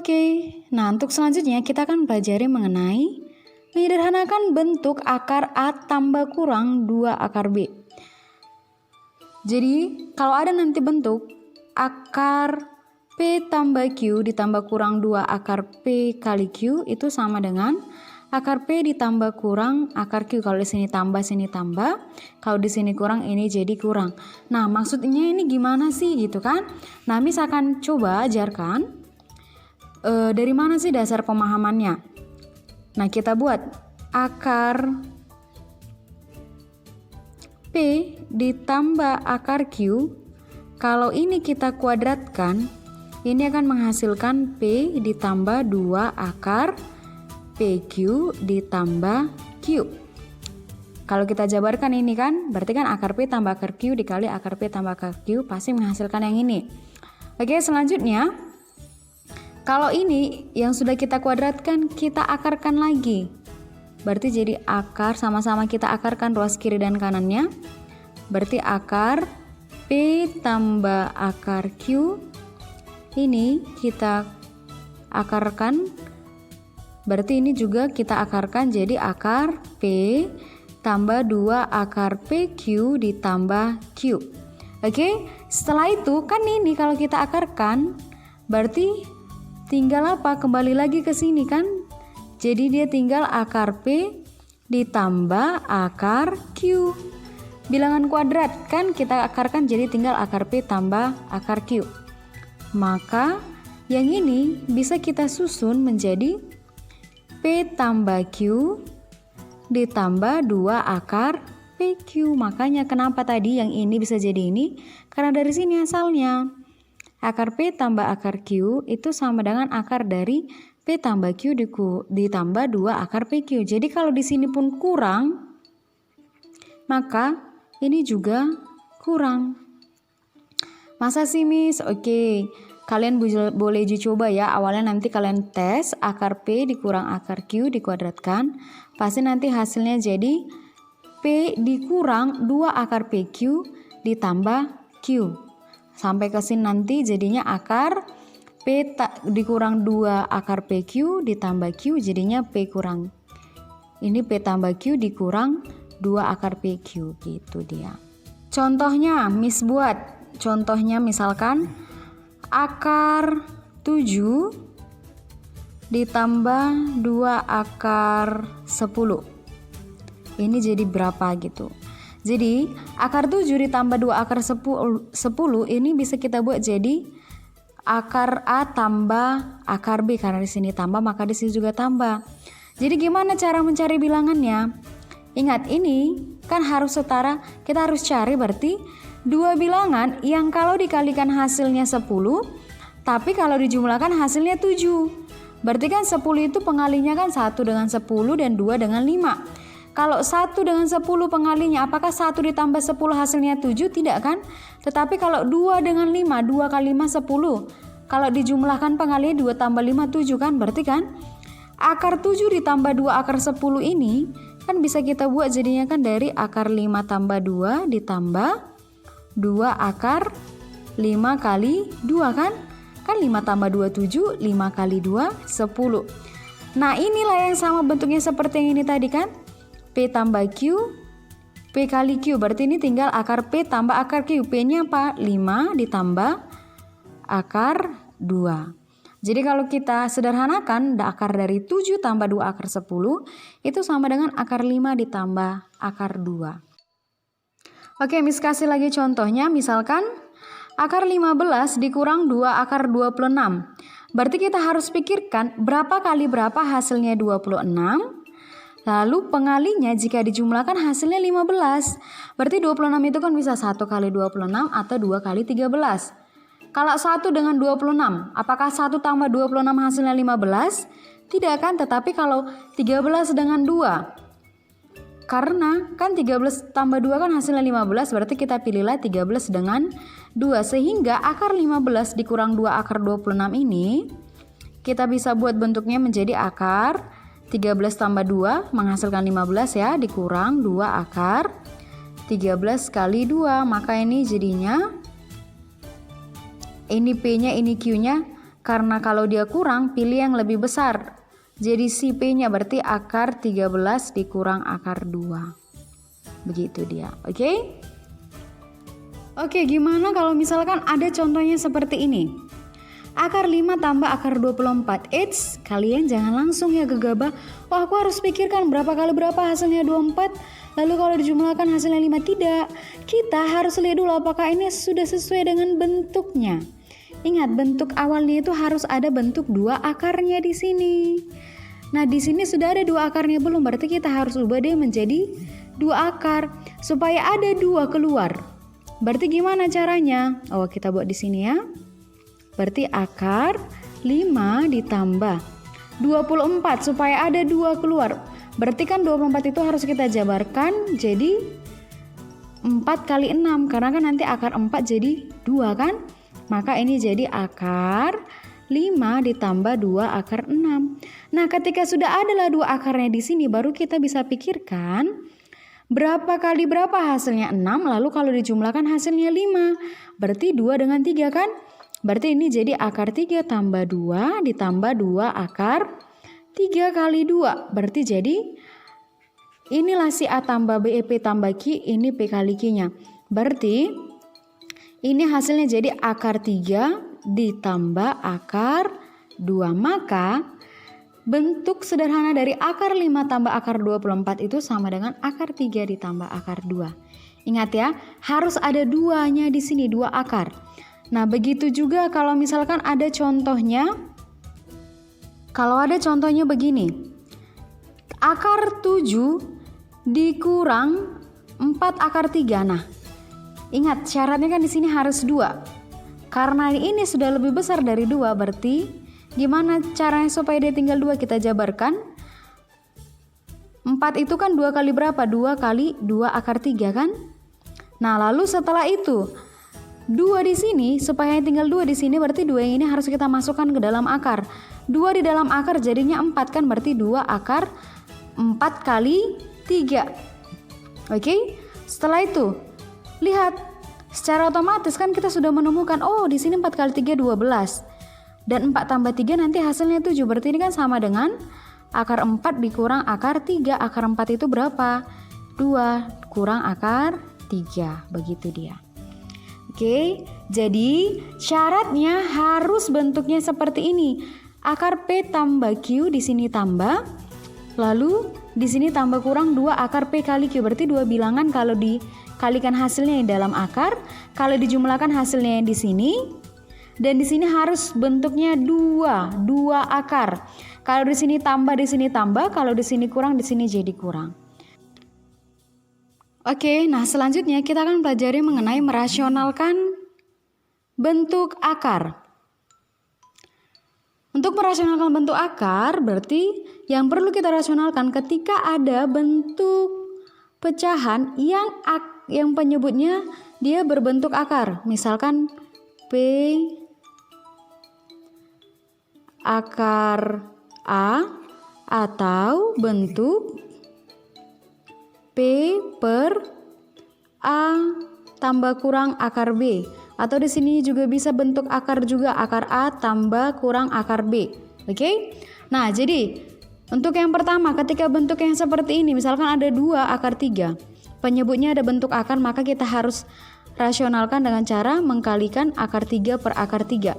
Oke, nah untuk selanjutnya kita akan pelajari mengenai menyederhanakan bentuk akar A tambah kurang 2 akar B. Jadi kalau ada nanti bentuk akar P tambah Q ditambah kurang 2 akar P kali Q itu sama dengan akar P ditambah kurang akar Q. Kalau di sini tambah, sini tambah. Kalau di sini kurang, ini jadi kurang. Nah, maksudnya ini gimana sih gitu kan? Nah, misalkan coba ajarkan dari mana sih dasar pemahamannya. Nah, kita buat akar P ditambah akar Q. Kalau ini kita kuadratkan, ini akan menghasilkan P ditambah 2 akar PQ ditambah Q. Kalau kita jabarkan ini kan, berarti kan akar P tambah akar Q dikali akar P tambah akar Q pasti menghasilkan yang ini. Oke, selanjutnya kalau ini yang sudah kita kuadratkan, kita akarkan lagi. Berarti jadi akar, sama-sama kita akarkan ruas kiri dan kanannya. Berarti akar P tambah akar Q ini kita akarkan. Berarti ini juga kita akarkan jadi akar P tambah 2 akar PQ ditambah Q. Oke, setelah itu kan ini kalau kita akarkan berarti tinggal apa? Kembali lagi ke sini kan. Jadi dia tinggal akar P ditambah akar Q. Bilangan kuadrat kan kita akarkan jadi tinggal akar P tambah akar Q. Maka yang ini bisa kita susun menjadi P tambah Q ditambah 2 akar PQ. Makanya kenapa tadi yang ini bisa jadi ini? Karena dari sini asalnya. Akar P tambah akar Q itu sama dengan akar dari P tambah Q ditambah 2 akar PQ. Jadi kalau di sini pun kurang, maka ini juga kurang. Masa sih Miss? Oke. Kalian boleh uji coba ya. Awalnya nanti kalian tes akar P dikurang akar Q dikuadratkan. Pasti nanti hasilnya jadi P dikurang 2 akar PQ ditambah Q. Sampai ke sini nanti jadinya akar P dikurang 2 akar PQ ditambah Q jadinya P kurang. Ini P tambah Q dikurang 2 akar PQ gitu dia. Contohnya Miss buat. Contohnya misalkan akar 7 ditambah 2 akar 10. Ini jadi berapa gitu. Jadi akar 7 ditambah 2 akar 10 ini bisa kita buat jadi akar A tambah akar B. Karena di sini tambah maka di sini juga tambah. Jadi gimana cara mencari bilangannya? Ingat ini kan harus setara. Kita harus cari berarti dua bilangan yang kalau dikalikan hasilnya 10, tapi kalau dijumlahkan hasilnya 7. Berarti kan 10 itu pengalinya kan 1 dengan 10 dan 2 dengan 5. Kalau 1 dengan 10 pengalinya, apakah 1 ditambah 10 hasilnya 7? Tidak kan? Tetapi kalau 2 dengan 5, 2 kali 5 10. Kalau dijumlahkan pengalinya 2 tambah 5 7 kan? Berarti kan akar 7 ditambah 2 akar 10 ini kan bisa kita buat jadinya kan dari akar 5 tambah 2 ditambah 2 akar 5 kali 2 kan? Kan 5 tambah 2 7, 5 kali 2 10. Nah inilah yang sama bentuknya seperti yang ini tadi kan? P tambah Q, P kali Q. Berarti ini tinggal akar P tambah akar Q. P-nya apa? 5 ditambah akar 2. Jadi kalau kita sederhanakan akar dari 7 tambah 2 akar 10 itu sama dengan akar 5 ditambah akar 2. Oke, Miss kasih lagi contohnya. Misalkan akar 15 dikurang 2 akar 26. Berarti kita harus pikirkan berapa kali berapa hasilnya 26. Lalu pengalinya jika dijumlahkan hasilnya 15. Berarti 26 itu kan bisa 1 kali 26 atau 2 kali 13. Kalau 1 dengan 26, apakah 1 tambah 26 hasilnya 15? Tidak kan, tetapi kalau 13 dengan 2. Karena kan 13 tambah 2 kan hasilnya 15, berarti kita pilihlah 13 dengan 2. Sehingga akar 15 dikurang 2 akar 26 ini, kita bisa buat bentuknya menjadi akar 13 tambah 2 menghasilkan 15 ya, dikurang 2 akar 13 kali 2. Maka ini jadinya, ini P-nya, ini Q-nya, Karena kalau dia kurang, pilih yang lebih besar. Jadi si P-nya berarti akar 13 dikurang akar 2. Begitu dia, oke? Oke, gimana kalau misalkan ada contohnya seperti ini? Akar 5 tambah akar 24. Eits, kalian jangan langsung ya gegabah. Wah, aku harus pikirkan berapa kali berapa hasilnya 24. Lalu kalau dijumlahkan hasilnya 5. Tidak. Kita harus lihat dulu apakah ini sudah sesuai dengan bentuknya. Ingat, bentuk awalnya itu harus ada bentuk 2 akarnya di sini. Nah, di sini sudah ada 2 akarnya belum, berarti kita harus ubah dia menjadi 2 akar supaya ada 2 keluar. Berarti gimana caranya? Oh, kita buat di sini ya. Berarti akar 5 ditambah 24 supaya ada 2 keluar. Berarti kan 24 itu harus kita jabarkan jadi 4 kali 6 karena kan nanti akar 4 jadi 2 kan? Maka ini jadi akar 5 ditambah 2 akar 6. Nah, ketika sudah adalah 2 akarnya di sini baru kita bisa pikirkan berapa kali berapa hasilnya 6, lalu kalau dijumlahkan hasilnya 5. Berarti 2 dengan 3 kan? Berarti ini jadi akar 3 tambah 2 ditambah 2 akar 3 kali 2. Berarti jadi inilah si A tambah B, P tambah Q, ini P kali Q-nya. Berarti ini hasilnya jadi akar 3 ditambah akar 2. Maka bentuk sederhana dari akar 5 tambah akar 24 itu sama dengan akar 3 ditambah akar 2. Ingat ya, harus ada 2-nya di sini, 2 akar. Nah, begitu juga kalau misalkan ada contohnya. Kalau ada contohnya begini. Akar 7 dikurang 4 akar 3. Nah, ingat syaratnya kan di sini harus 2. Karena ini sudah lebih besar dari 2, berarti gimana caranya supaya dia tinggal 2? Kita jabarkan. 4 itu kan 2 kali berapa? 2 kali 2 akar 3 kan? Nah, lalu setelah itu 2 di sini supaya tinggal 2 di sini berarti 2 yang ini harus kita masukkan ke dalam akar. 2 di dalam akar jadinya 4 kan, berarti 2 akar 4 kali 3. Oke? Setelah itu lihat, secara otomatis kan kita sudah menemukan, oh di sini 4 kali 3 12. Dan 4 tambah 3 nanti hasilnya 7. Berarti ini kan sama dengan akar 4 dikurang akar 3. Akar 4 itu berapa? 2 kurang akar 3. Begitu dia. Oke, jadi syaratnya harus bentuknya seperti ini. Akar P tambah Q di sini tambah. Lalu di sini tambah kurang 2 akar P kali Q. Berarti 2 bilangan kalau dikalikan hasilnya yang dalam akar, kalau dijumlahkan hasilnya yang di sini. Dan di sini harus bentuknya 2 akar. Kalau di sini tambah, di sini tambah, kalau di sini kurang, di sini jadi kurang. Oke, nah selanjutnya kita akan pelajari mengenai merasionalkan bentuk akar. Untuk merasionalkan bentuk akar berarti yang perlu kita rasionalkan ketika ada bentuk pecahan yang penyebutnya dia berbentuk akar. Misalkan P akar A atau bentuk P per A tambah kurang akar B. Atau di sini juga bisa bentuk akar juga, akar A tambah kurang akar B. Oke? Nah, jadi untuk yang pertama ketika bentuk yang seperti ini, misalkan ada 2 akar 3. Penyebutnya ada bentuk akar, maka kita harus rasionalkan dengan cara mengkalikan akar 3 per akar 3.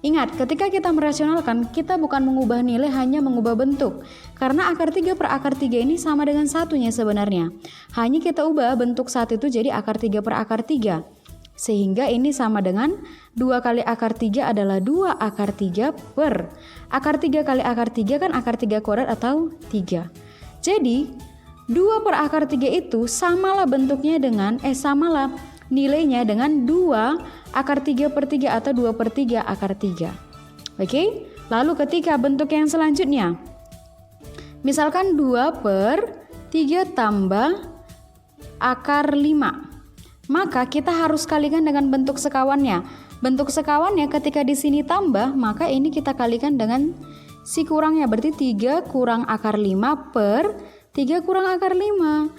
Ingat, ketika kita merasionalkan, kita bukan mengubah nilai, hanya mengubah bentuk. Karena akar 3 per akar 3 ini sama dengan satunya sebenarnya. Hanya kita ubah bentuk saat itu jadi akar 3 per akar 3. Sehingga ini sama dengan 2 kali akar 3 adalah 2 akar 3 per akar 3 kali akar 3 kan akar 3 kuadrat atau 3. Jadi 2 per akar 3 itu samalah bentuknya dengan samalah nilainya dengan 2 akar 3 per 3 atau 2 per 3 akar 3. Oke? Lalu ketika bentuk yang selanjutnya, misalkan 2 per 3 tambah akar 5. Maka kita harus kalikan dengan bentuk sekawannya. Bentuk sekawannya ketika di sini tambah, maka ini kita kalikan dengan si kurangnya. Berarti 3 kurang akar 5 per 3 kurang akar 5.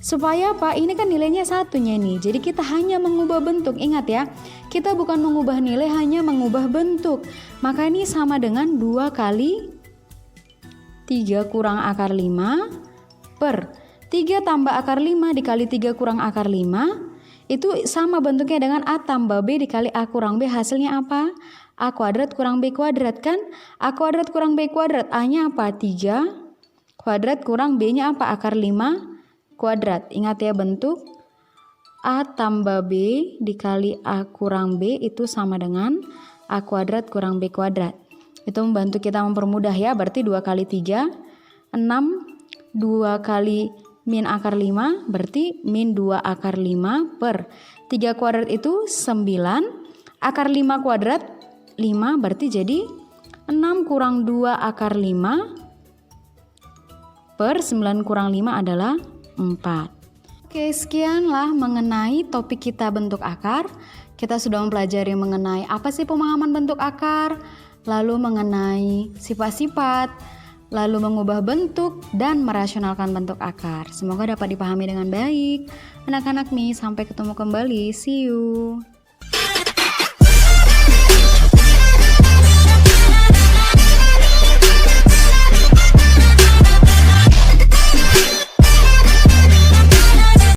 Supaya apa? Ini kan nilainya satunya nih. Jadi kita hanya mengubah bentuk. Ingat ya, kita bukan mengubah nilai, hanya mengubah bentuk. Maka ini sama dengan 2 kali 3 kurang akar 5 per 3 tambah akar 5 dikali 3 kurang akar 5. Itu sama bentuknya dengan A tambah B dikali A kurang B. Hasilnya apa? A kuadrat kurang B kuadrat kan? A kuadrat kurang B kuadrat. A-nya apa? 3 kuadrat kurang B-nya apa? Akar 5 kuadrat. Ingat ya, bentuk A tambah B dikali A kurang B itu sama dengan A kuadrat kurang B kuadrat. Itu membantu kita mempermudah ya. Berarti 2 kali 3 6, 2 kali min akar 5 berarti min 2 akar 5 per 3 kuadrat itu 9, akar 5 kuadrat 5 berarti jadi 6 kurang 2 akar 5 per 9 kurang 5 adalah 4. Oke, sekianlah mengenai topik kita bentuk akar. Kita sudah mempelajari mengenai apa sih pemahaman bentuk akar, lalu mengenai sifat-sifat, lalu mengubah bentuk dan merasionalkan bentuk akar. Semoga dapat dipahami dengan baik. Anak-anak nih, sampai ketemu kembali. See you.